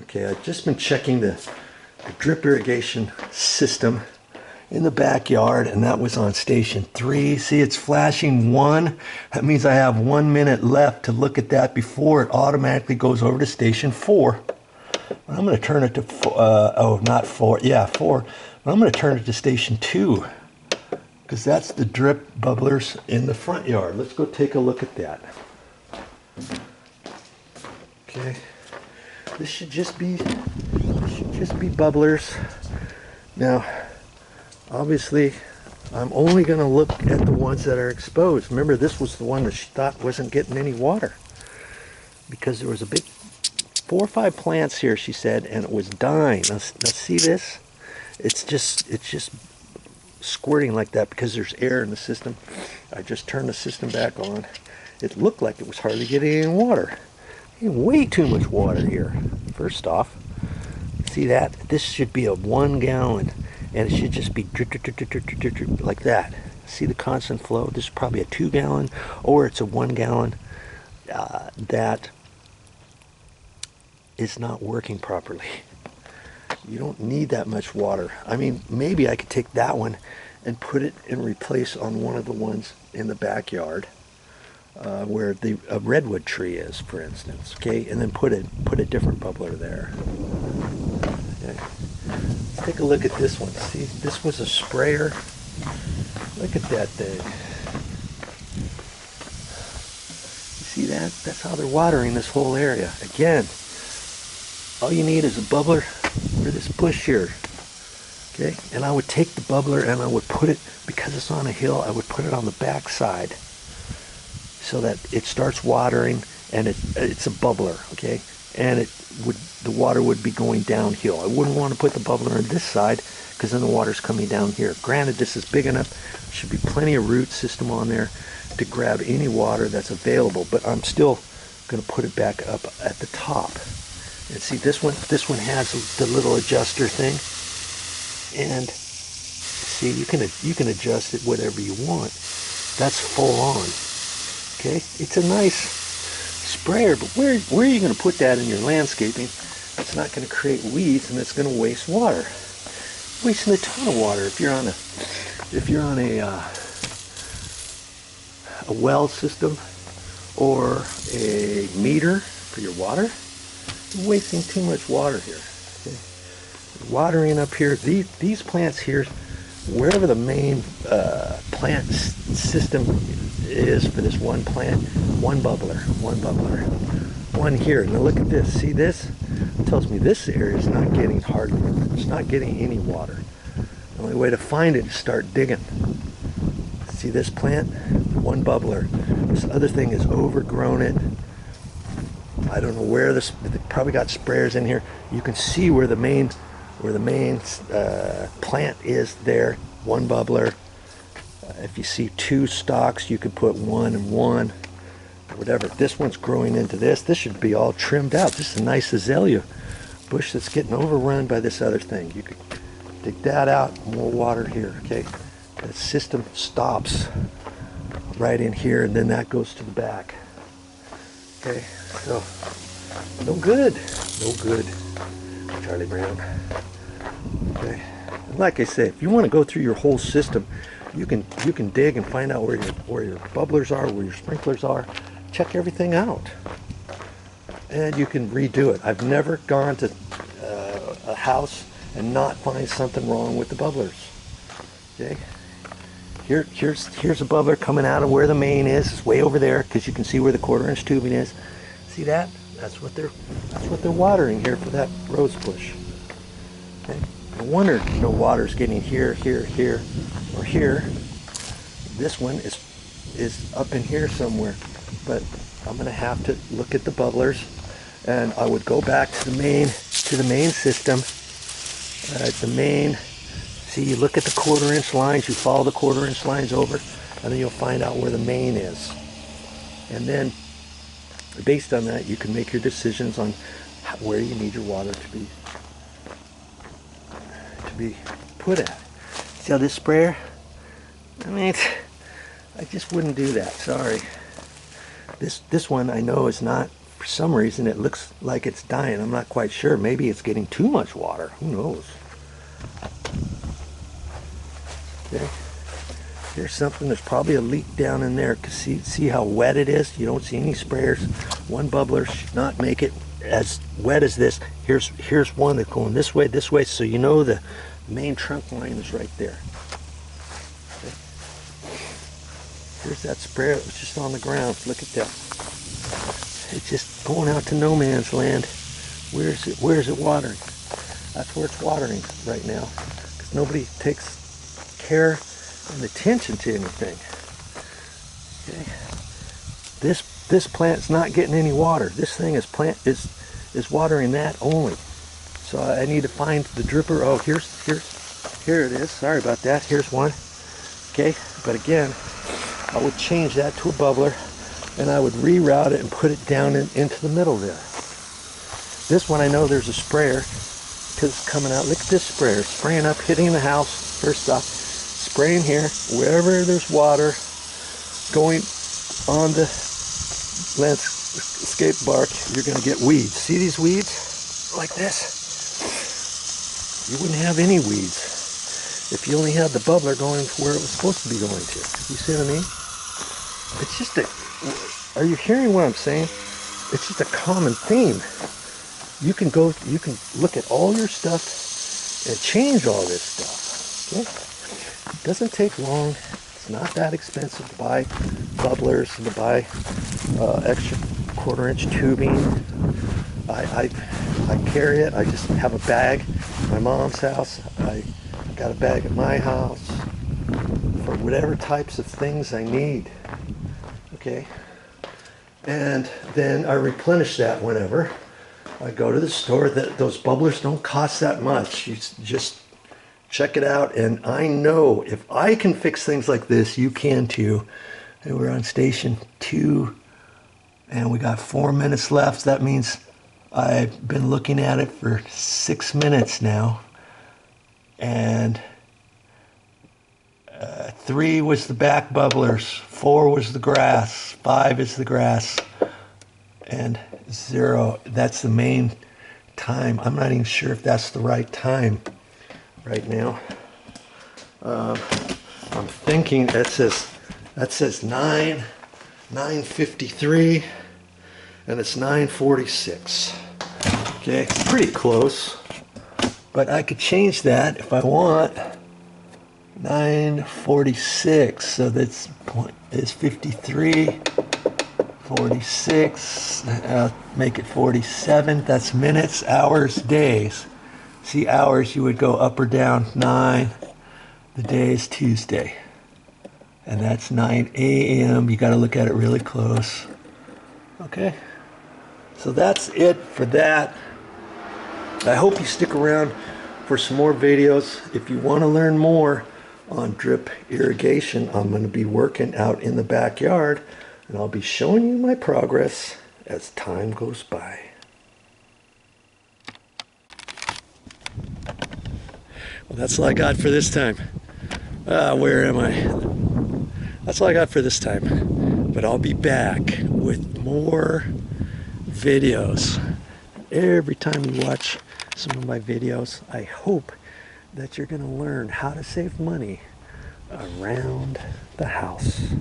Okay, I've just been checking the drip irrigation system in the backyard, and that was on station 3. See, it's flashing 1. That means I have 1 minute left to look at that before it automatically goes over to station 4. I'm going to turn it to 4. Oh, not 4. Yeah, 4. But I'm going to turn it to station 2 because that's the drip bubblers in the front yard. Let's go take a look at that. Okay, this should just be bubblers. Now, obviously, I'm only going to look at the ones that are exposed. Remember, this was the one that she thought wasn't getting any water because there was a big 4 or 5 plants here, she said, and it was dying. Now see this? It's just squirting like that because there's air in the system. I just turned the system back on. It looked like it was hardly getting any water. Way too much water here. First off, see that? This should be a 1 gallon, and it should just be drip, drip, drip, drip, drip, drip, drip, like that. See the constant flow? This is probably a 2 gallon, or it's a 1 gallon. That is not working properly. You don't need that much water. I mean, maybe I could take that one and put it and replace on one of the ones in the backyard. Where the redwood tree is, for instance, okay, and then put a different bubbler there. Okay. Let's take a look at this one. See, this was a sprayer. Look at that thing. You see that? That's how they're watering this whole area. Again, all you need is a bubbler for this bush here. Okay, and I would take the bubbler and I would put it, because it's on a hill, I would put it on the back side, so that it starts watering, and it's a bubbler, okay? And the water would be going downhill. I wouldn't want to put the bubbler on this side because then the water's coming down here. Granted, this is big enough. There should be plenty of root system on there to grab any water that's available, but I'm still going to put it back up at the top. And see, this one has the little adjuster thing, and see, you can adjust it whatever you want. That's full on. Okay, it's a nice sprayer, but where are you going to put that in your landscaping? It's not going to create weeds, and it's going to waste water. Wasting a ton of water. If you're on a well system or a meter for your water, you're wasting too much water here. Okay? Watering up here, these plants here, wherever the main plant system is for this one plant, one bubbler, one here. Now look at this. See this? It tells me this area is not getting it's not getting any water. The only way to find it is start digging. See this plant? One bubbler. This other thing is overgrown it. I don't know where this. They probably got sprayers in here. You can see where the main plant is there. One bubbler. If you see 2 stalks, you could put 1 and 1, whatever. This one's growing into this. This should be all trimmed out. This is a nice azalea bush that's getting overrun by this other thing. You could dig that out, more water here, okay? The system stops right in here, and then that goes to the back. Okay, so no good, Charlie Brown. Okay, and like I said, if you want to go through your whole system, you can dig and find out where your bubblers are, where your sprinklers are. Check everything out, and you can redo it. I've never gone to a house and not find something wrong with the bubblers. Okay, here's a bubbler coming out of where the main is. It's way over there because you can see where the 1/4-inch tubing is. See that? That's what they're watering here for that rose bush. Okay, no wonder no water's getting here, or here. This one is up in here somewhere, but I'm going to have to look at the bubblers, and I would go back to the main system. See, you look at the 1/4-inch lines, you follow the 1/4-inch lines over, and then you'll find out where the main is. And then, based on that, you can make your decisions on where you need your water to be put at. See how this sprayer? I mean, I just wouldn't do that. Sorry. This one I know is not For some reason it looks like it's dying. I'm not quite sure. Maybe it's getting too much water. Who knows? Okay. Here's something. There's probably a leak down in there. See how wet it is? You don't see any sprayers. One bubbler should not make it as wet as this. Here's one that's going this way, so you know the main trunk line is right there. Okay. Here's that sprayer that was just on the ground. Look at that. It's just going out to no man's land. Where's it watering? That's where it's watering right now, because nobody takes care and attention to anything. Okay. This plant's not getting any water. This thing is watering that only. So I need to find the dripper. Oh, here it is. Sorry about that. Here's one. Okay, but again, I would change that to a bubbler, and I would reroute it and put it down into the middle there. This one I know there's a sprayer, because it's coming out. Look at this sprayer, spraying up, hitting the house. First off, spraying here, wherever there's water going on the landscape bark, you're going to get weeds. See these weeds like this? You wouldn't have any weeds if you only had the bubbler going where it was supposed to be going to. You see what I mean? It's just are you hearing what I'm saying? It's just a common theme. You can look at all your stuff and change all this stuff. Okay? It doesn't take long. It's not that expensive to buy bubblers and to buy extra 1/4 inch tubing. I carry it. I just have a bag at my mom's house. I got a bag at my house for whatever types of things I need. Okay, and then I replenish that whenever I go to the store. Those bubblers don't cost that much. You just check it out, and I know if I can fix things like this, you can too. And we're on station 2, and we got 4 minutes left. That means I've been looking at it for 6 minutes now, and 3 was the back bubblers, 4 was the grass, 5 is the grass, and 0, that's the main time. I'm not even sure if that's the right time right now. I'm thinking that says 9:53, and it's 9:46. Okay, pretty close, but I could change that if I want. 9:46, so that's is 53, 46, I'll make it 47. That's minutes, hours, days. See, hours, you would go up or down 9. The day is Tuesday, and that's 9 a.m. You got to look at it really close. Okay, so that's it for that. I hope you stick around for some more videos. If you want to learn more on drip irrigation, I'm going to be working out in the backyard, and I'll be showing you my progress as time goes by. Well, that's all I got for this time. Where am I? That's all I got for this time. But I'll be back with more videos. Every time you watch some of my videos, I hope that you're going to learn how to save money around the house.